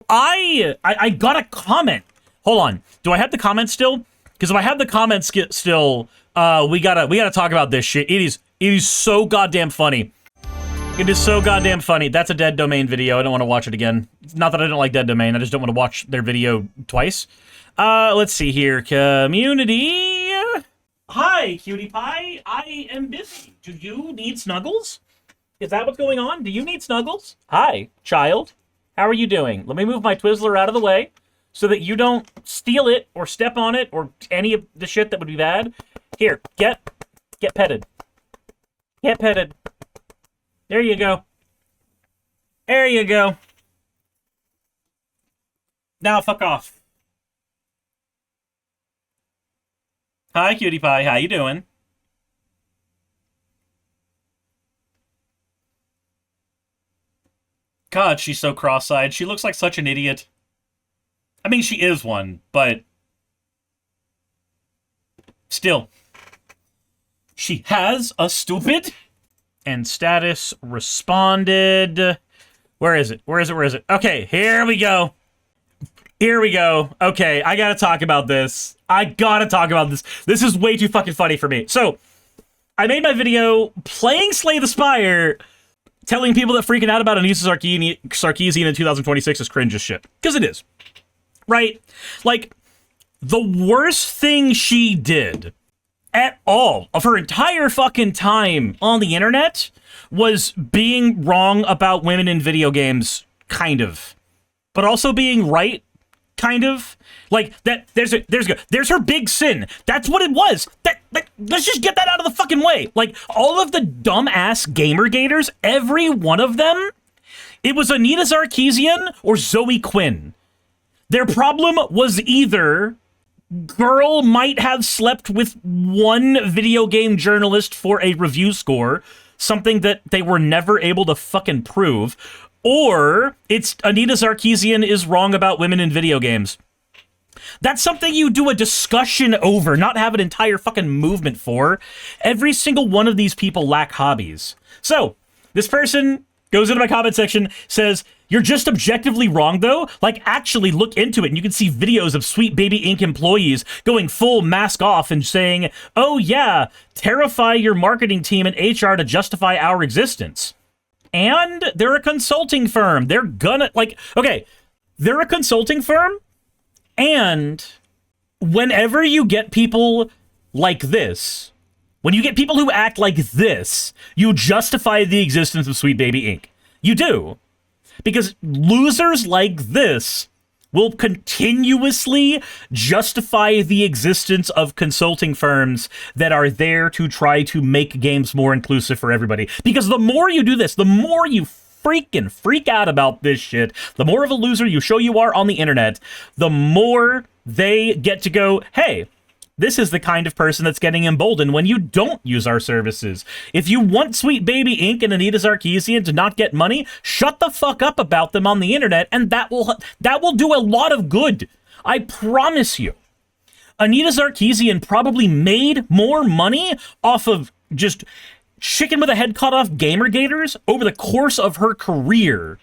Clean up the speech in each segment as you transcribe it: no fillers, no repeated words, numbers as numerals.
I got a comment. Hold on. Do I have the comments still? Because if I have the comments still, we gotta talk about this shit. It is so goddamn funny. It is so goddamn funny. That's a Dead Domain video. I don't want to watch it again. It's not that I don't like Dead Domain. I just don't want to watch their video twice. Let's see here. Community. Hi, cutie pie. I am busy. Do you need snuggles? Is that what's going on? Do you need snuggles? Hi, child. How are you doing? Let me move my Twizzler out of the way so that you don't steal it or step on it or any of the shit that would be bad. Here, get petted. Get petted. There you go. There you go. Now fuck off. Hi, cutie pie. How you doing? God, she's so cross-eyed. She looks like such an idiot. I mean, she is one, but still. She has a stupid... And status responded. Where is it? Where is it? Where is it? Okay, here we go. Here we go. Okay, I gotta talk about this. I gotta talk about this. This is way too fucking funny for me. So, I made my video playing Slay the Spire, telling people that freaking out about Anita Sarkeesian in 2026 is cringe as shit. Because it is. Right? Like, the worst thing she did at all of her entire fucking time on the internet was being wrong about women in video games, kind of, but also being right, kind of. Like that. There's her big sin. That's what it was. Let's just get that out of the fucking way. Like all of the dumbass Gamergaters, every one of them, it was Anita Sarkeesian or Zoe Quinn. Their problem was either girl might have slept with one video game journalist for a review score, something that they were never able to fucking prove, or it's Anita Sarkeesian is wrong about women in video games. That's something you do a discussion over, not have an entire fucking movement for. Every single one of these people lack hobbies. So, this person goes into my comment section, says, "You're just objectively wrong, though. Like, actually look into it, and you can see videos of Sweet Baby Inc. employees going full mask off and saying, 'Oh yeah, terrify your marketing team and HR to justify our existence.' And they're a consulting firm. They're gonna, like, okay, they're a consulting firm, and whenever you get people like this, when you get people who act like this, you justify the existence of Sweet Baby Inc. You do. Because losers like this will continuously justify the existence of consulting firms that are there to try to make games more inclusive for everybody. Because the more you do this, the more you freaking freak out about this shit, the more of a loser you show you are on the internet, the more they get to go, hey, this is the kind of person that's getting emboldened when you don't use our services. If you want Sweet Baby Inc. and Anita Sarkeesian to not get money, shut the fuck up about them on the internet, and that will do a lot of good. I promise you. Anita Sarkeesian probably made more money off of just chicken with a head cut off Gamergaters over the course of her career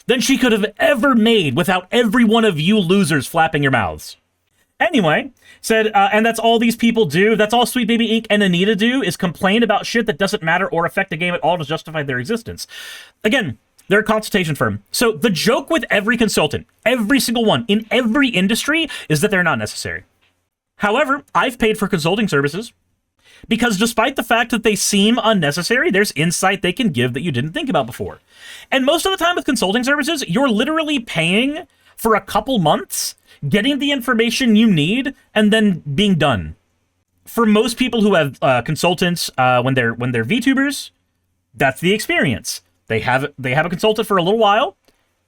than she could have ever made without every one of you losers flapping your mouths. Anyway, said, and that's all these people do. That's all Sweet Baby Inc. and Anita do is complain about shit that doesn't matter or affect the game at all to justify their existence. Again, they're a consultation firm. So the joke with every consultant, every single one, in every industry, is that they're not necessary. However, I've paid for consulting services because despite the fact that they seem unnecessary, there's insight they can give that you didn't think about before. And most of the time with consulting services, you're literally paying for a couple months, getting the information you need, and then being done. For most people who have consultants when they're VTubers, that's the experience. They have a consultant for a little while,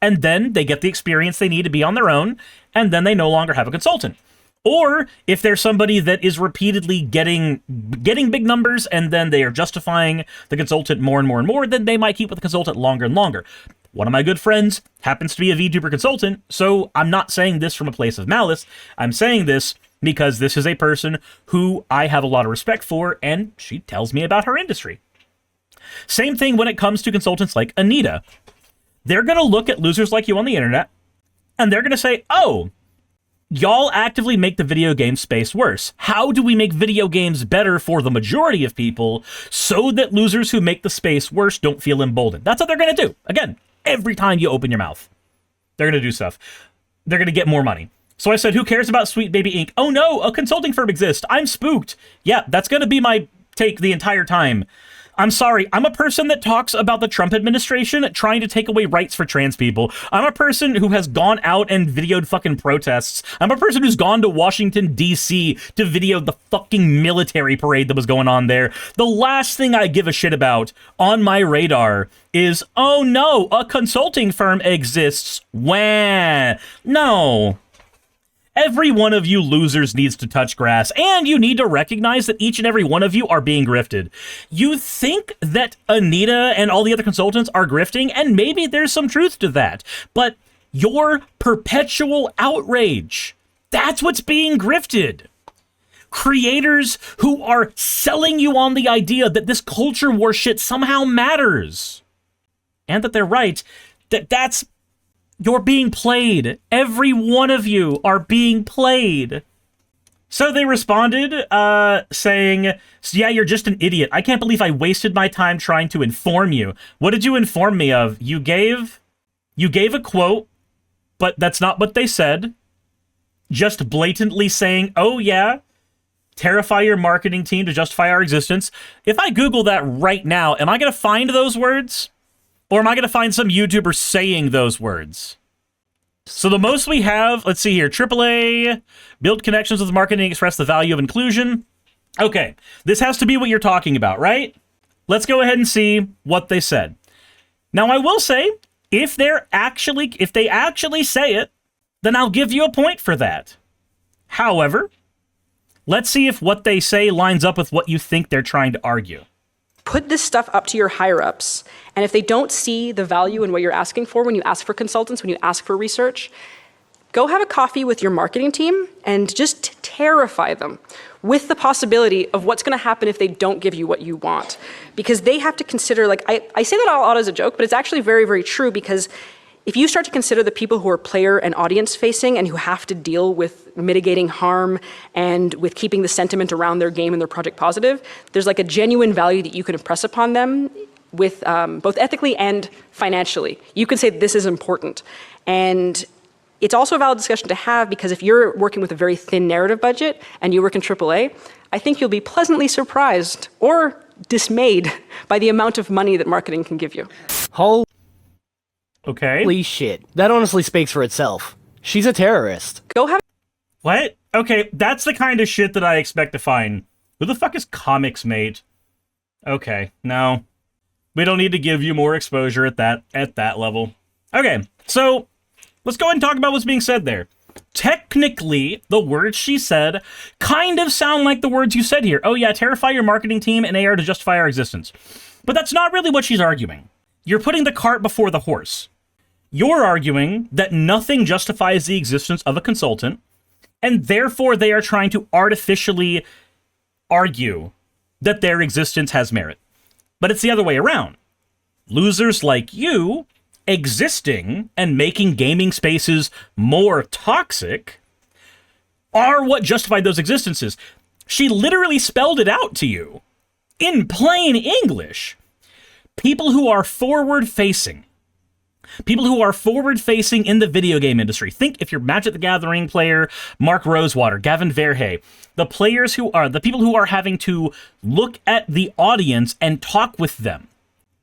and then they get the experience they need to be on their own, and then they no longer have a consultant. Or if there's somebody that is repeatedly getting big numbers, and then they are justifying the consultant more and more and more, then they might keep with the consultant longer and longer. One of my good friends happens to be a VTuber consultant, so I'm not saying this from a place of malice. I'm saying this because this is a person who I have a lot of respect for, and she tells me about her industry. Same thing when it comes to consultants like Anita. They're going to look at losers like you on the internet, And they're going to say, oh, y'all actively make the video game space worse. How do we make video games better for the majority of people so that losers who make the space worse don't feel emboldened? That's what they're going to do. Again, every time you open your mouth, they're going to do stuff. They're going to get more money. So I said, who cares about Sweet Baby Inc? Oh no, a consulting firm exists. I'm spooked. Yeah, that's going to be my take the entire time. I'm sorry, I'm a person that talks about the Trump administration trying to take away rights for trans people. I'm a person who has gone out and videoed fucking protests. I'm a person who's gone to Washington, D.C. to video the fucking military parade that was going on there. The last thing I give a shit about on my radar is, oh no, a consulting firm exists. Wah. No. Every one of you losers needs to touch grass, and you need to recognize that each and every one of you are being grifted. You think that Anita and all the other consultants are grifting, and maybe there's some truth to that, but your perpetual outrage, that's what's being grifted. Creators who are selling you on the idea that this culture war shit somehow matters, and that they're right, that's you're being played. Every one of you are being played. So they responded, saying, yeah, you're just an idiot. I can't believe I wasted my time trying to inform you. What did you inform me of? You gave a quote, but that's not what they said. Just blatantly saying, oh yeah, terrify your marketing team to justify our existence. If I Google that right now, am I going to find those words? Or am I going to find some YouTuber saying those words? So the most we have, let's see here, AAA, build connections with marketing, express the value of inclusion. Okay, this has to be what you're talking about, right? Let's go ahead and see what they said. Now, I will say, if they actually say it, then I'll give you a point for that. However, let's see if what they say lines up with what you think they're trying to argue. Put this stuff up to your higher-ups, and if they don't see the value in what you're asking for when you ask for consultants, when you ask for research, go have a coffee with your marketing team and just terrify them with the possibility of what's going to happen if they don't give you what you want. Because they have to consider, like, I say that a lot as a joke, but it's actually very, very true, because if you start to consider the people who are player and audience facing and who have to deal with mitigating harm and with keeping the sentiment around their game and their project positive, there's like a genuine value that you can impress upon them with both ethically and financially. You can say this is important. And it's also a valid discussion to have, because if you're working with a very thin narrative budget and you work in AAA, I think you'll be pleasantly surprised or dismayed by the amount of money that marketing can give you. Okay. Holy shit. That honestly speaks for itself. She's a terrorist. Go have... What? Okay, that's the kind of shit that I expect to find. Who the fuck is Comics Mate? Okay, no. We don't need to give you more exposure at that level. Okay, so let's go ahead and talk about what's being said there. Technically, the words she said kind of sound like the words you said here. Oh yeah, terrify your marketing team and AR to justify our existence. But that's not really what she's arguing. You're putting the cart before the horse. You're arguing that nothing justifies the existence of a consultant, and therefore they are trying to artificially argue that their existence has merit. But it's the other way around. Losers like you existing and making gaming spaces more toxic are what justified those existences. She literally spelled it out to you in plain English. People who are forward-facing. People who are forward-facing in the video game industry. Think if you're Magic the Gathering player, Mark Rosewater, Gavin Verhey, the people who are having to look at the audience and talk with them.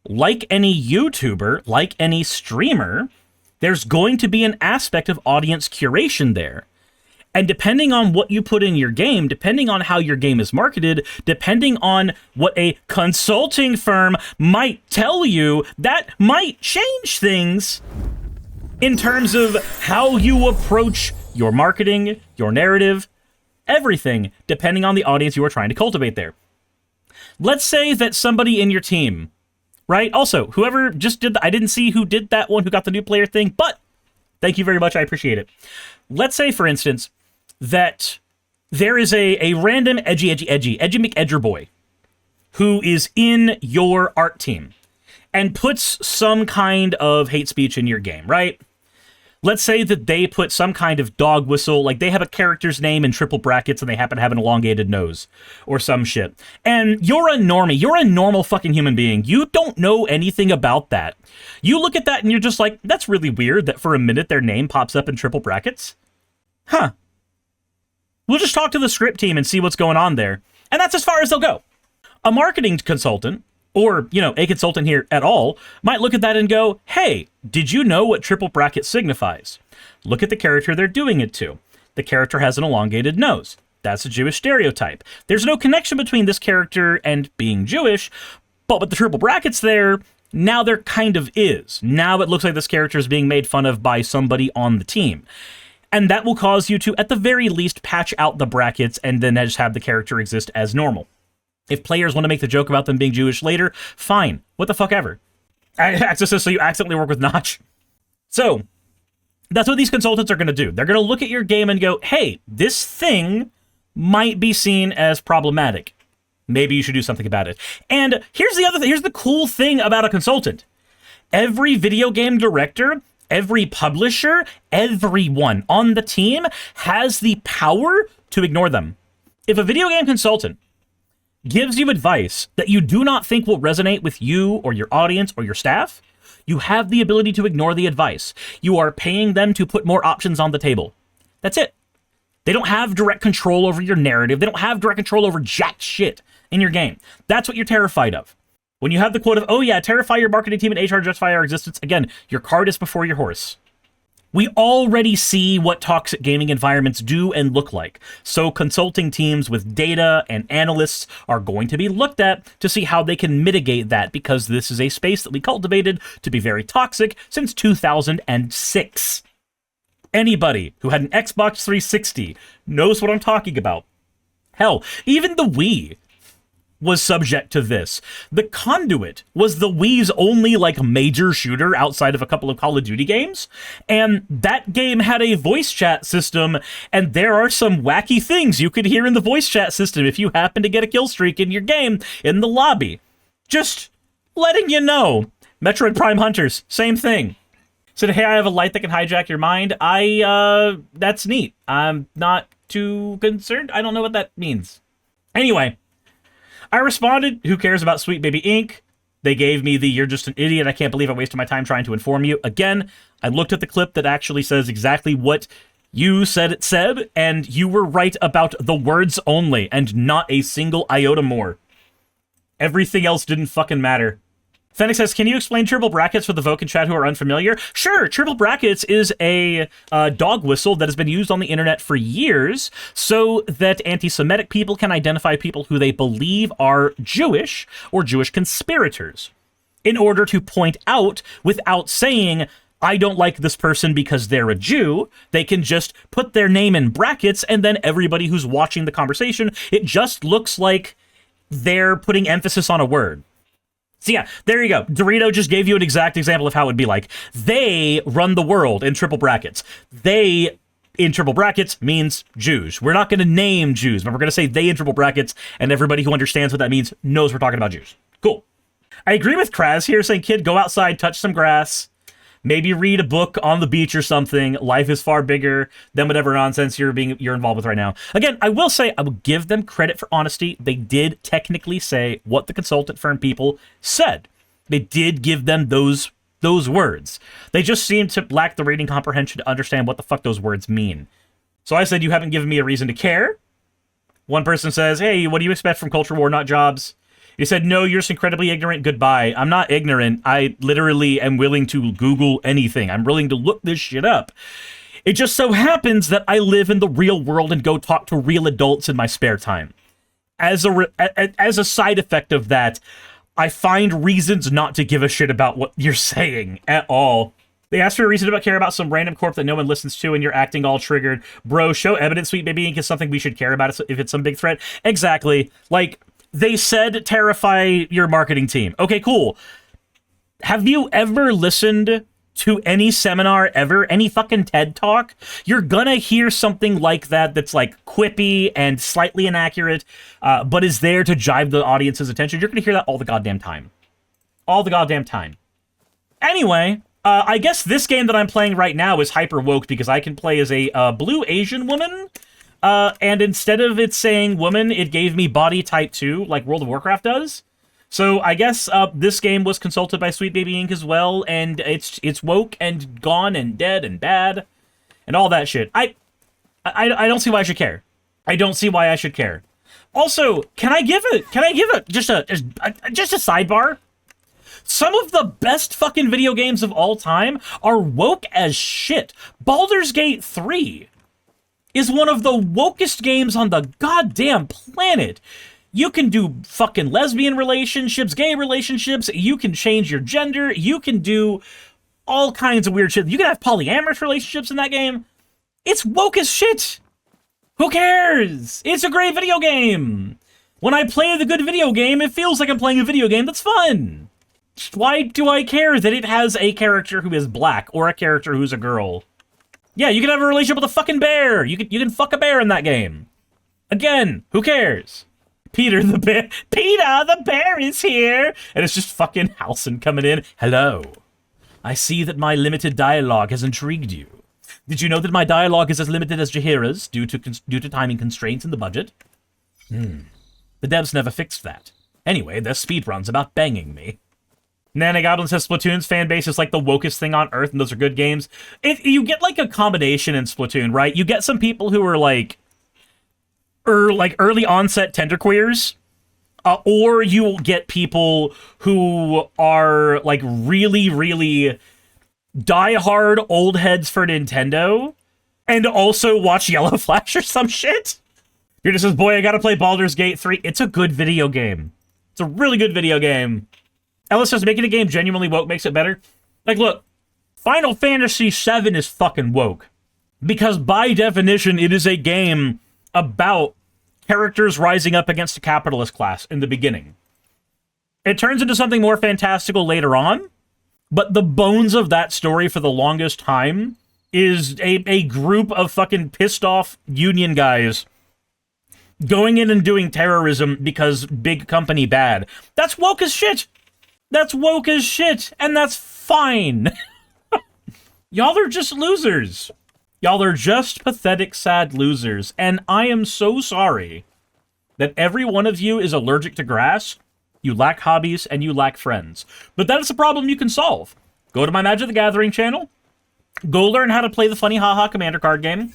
Like any YouTuber, like any streamer, there's going to be an aspect of audience curation there. And depending on what you put in your game, depending on how your game is marketed, depending on what a consulting firm might tell you, that might change things in terms of how you approach your marketing, your narrative, everything, depending on the audience you are trying to cultivate there. Let's say that somebody in your team, right? Also, whoever just did I didn't see who did that one, who got the new player thing, but thank you very much. I appreciate it. Let's say, for instance, that there is a random edgy McEdger boy who is in your art team and puts some kind of hate speech in your game, right? Let's say that they put some kind of dog whistle, like they have a character's name in triple brackets and they happen to have an elongated nose or some shit. And you're a normie. You're a normal fucking human being. You don't know anything about that. You look at that and you're just like, that's really weird that for a minute their name pops up in triple brackets. Huh. We'll just talk to the script team and see what's going on there. And that's as far as they'll go. A marketing consultant, or, you know, a consultant here at all, might look at that and go, hey, did you know what triple bracket signifies? Look at the character they're doing it to. The character has an elongated nose. That's a Jewish stereotype. There's no connection between this character and being Jewish, but with the triple brackets there, now there kind of is. Now it looks like this character is being made fun of by somebody on the team. And that will cause you to, at the very least, patch out the brackets and then just have the character exist as normal. If players want to make the joke about them being Jewish later, fine. What the fuck ever. Access this so you accidentally work with Notch. So, that's what these consultants are going to do. They're going to look at your game and go, hey, this thing might be seen as problematic. Maybe you should do something about it. And here's the other thing. Here's the cool thing about a consultant. Every video game director, every publisher, everyone on the team has the power to ignore them. If a video game consultant gives you advice that you do not think will resonate with you or your audience or your staff, you have the ability to ignore the advice. You are paying them to put more options on the table. That's it. They don't have direct control over your narrative. They don't have direct control over jack shit in your game. That's what you're terrified of. When you have the quote of, oh yeah, terrify your marketing team and HR justify our existence, again, your cart is before your horse. We already see what toxic gaming environments do and look like, so consulting teams with data and analysts are going to be looked at to see how they can mitigate that, because this is a space that we cultivated to be very toxic since 2006. Anybody who had an Xbox 360 knows what I'm talking about. Hell, even the Wii was subject to this. The Conduit was the Wii's only, like, major shooter outside of a couple of Call of Duty games, and that game had a voice chat system, and there are some wacky things you could hear in the voice chat system if you happen to get a kill streak in your game in the lobby. Just letting you know. Metroid Prime Hunters, same thing. Said, hey, I have a light that can hijack your mind. That's neat. I'm not too concerned. I don't know what that means. Anyway, I responded, who cares about Sweet Baby Inc? They gave me the, you're just an idiot, I can't believe I wasted my time trying to inform you. Again, I looked at the clip that actually says exactly what you said it said, and you were right about the words only, and not a single iota more. Everything else didn't fucking matter. Fennec says, can you explain triple brackets for the Voken chat who are unfamiliar? Sure, triple brackets is a dog whistle that has been used on the internet for years so that anti-Semitic people can identify people who they believe are Jewish or Jewish conspirators in order to point out, without saying, I don't like this person because they're a Jew, they can just put their name in brackets, and then everybody who's watching the conversation, it just looks like they're putting emphasis on a word. So yeah, there you go. Dorito just gave you an exact example of how it would be like. They run the world in triple brackets. They, in triple brackets, means Jews. We're not going to name Jews, but we're going to say they in triple brackets, and everybody who understands what that means knows we're talking about Jews. Cool. I agree with Kraz here, saying, kid, go outside, touch some grass, maybe read a book on the beach or something. Life is far bigger than whatever nonsense you're involved with right now. Again, I will say, I will give them credit for honesty. They did technically say what the consultant firm people said. They did give them those words. They just seem to lack the reading comprehension to understand what the fuck those words mean. So I said, you haven't given me a reason to care. One person says, hey, what do you expect from culture war, not jobs? He said, no, you're just incredibly ignorant. Goodbye. I'm not ignorant. I literally am willing to Google anything. I'm willing to look this shit up. It just so happens that I live in the real world and go talk to real adults in my spare time. As a side effect of that, I find reasons not to give a shit about what you're saying at all. They asked for a reason to care about some random corp that no one listens to, and you're acting all triggered. Bro, show evidence, Sweet Baby Inc. is something we should care about if it's some big threat. Exactly. Like, they said terrify your marketing team. Okay, cool. Have you ever listened to any seminar ever? Any fucking TED Talk? You're gonna hear something like that that's like quippy and slightly inaccurate, but is there to jive the audience's attention. You're gonna hear that all the goddamn time. All the goddamn time. Anyway, I guess this game that I'm playing right now is hyper woke because I can play as a blue Asian woman, and instead of it saying woman, it gave me body type 2, like World of Warcraft does. So I guess this game was consulted by Sweet Baby Inc. as well, and it's woke and gone and dead and bad and all that shit. I don't see why I should care. I don't see why I should care. Also, can I give it just a sidebar? Some of the best fucking video games of all time are woke as shit. Baldur's Gate 3 is one of the wokest games on the goddamn planet. You can do fucking lesbian relationships, gay relationships, you can change your gender, you can do all kinds of weird shit. You can have polyamorous relationships in that game. It's woke as shit. Who cares? It's a great video game. When I play the good video game, it feels like I'm playing a video game that's fun. Why do I care that it has a character who is black or a character who's a girl? Yeah, you can have a relationship with a fucking bear. You can fuck a bear in that game. Again, who cares? Peter the bear is here! And it's just fucking Halson coming in. Hello. I see that my limited dialogue has intrigued you. Did you know that my dialogue is as limited as Jahira's due to timing constraints in the budget? The devs never fixed that. Anyway, there's speedruns about banging me. Nanagoblin says Splatoon's fan base is like the wokest thing on earth, and those are good games. You get like a combination in Splatoon, right? You get some people who are like early onset tenderqueers, or you'll get people who are like really, really diehard old heads for Nintendo, and also watch Yellow Flash or some shit. You're just says, boy, I gotta play Baldur's Gate 3. It's a good video game. It's a really good video game. Ellis says, making a game genuinely woke makes it better. Like, look, Final Fantasy VII is fucking woke. Because by definition, it is a game about characters rising up against a capitalist class in the beginning. It turns into something more fantastical later on, but the bones of that story for the longest time is a group of fucking pissed off union guys going in and doing terrorism because big company bad. That's woke as shit! That's woke as shit, and that's fine! Y'all are just losers. Y'all are just pathetic, sad losers, and I am so sorry that every one of you is allergic to grass, you lack hobbies, and you lack friends. But that is a problem you can solve. Go to my Magic the Gathering channel, go learn how to play the funny haha commander card game,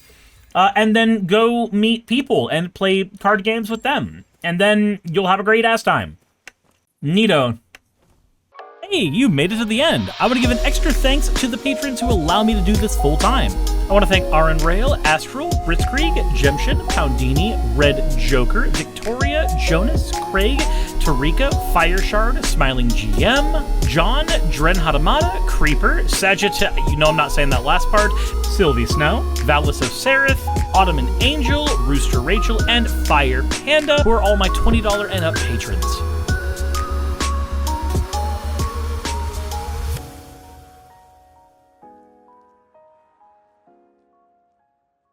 and then go meet people and play card games with them. And then you'll have a great ass time. Neato. Hey, you made it to the end. I want to give an extra thanks to the patrons who allow me to do this full time. I want to thank Aaron Rail, Astral, Britzkrieg, Jemshin, Poundini, Red Joker, Victoria, Jonas, Craig, Tarika, Fireshard, Smiling GM, John, Dren Hadamada, Creeper, Sagitta, you know I'm not saying that last part, Sylvie Snow, Valis of Seraph, Ottoman Angel, Rooster Rachel, and Fire Panda, who are all my $20 and up patrons.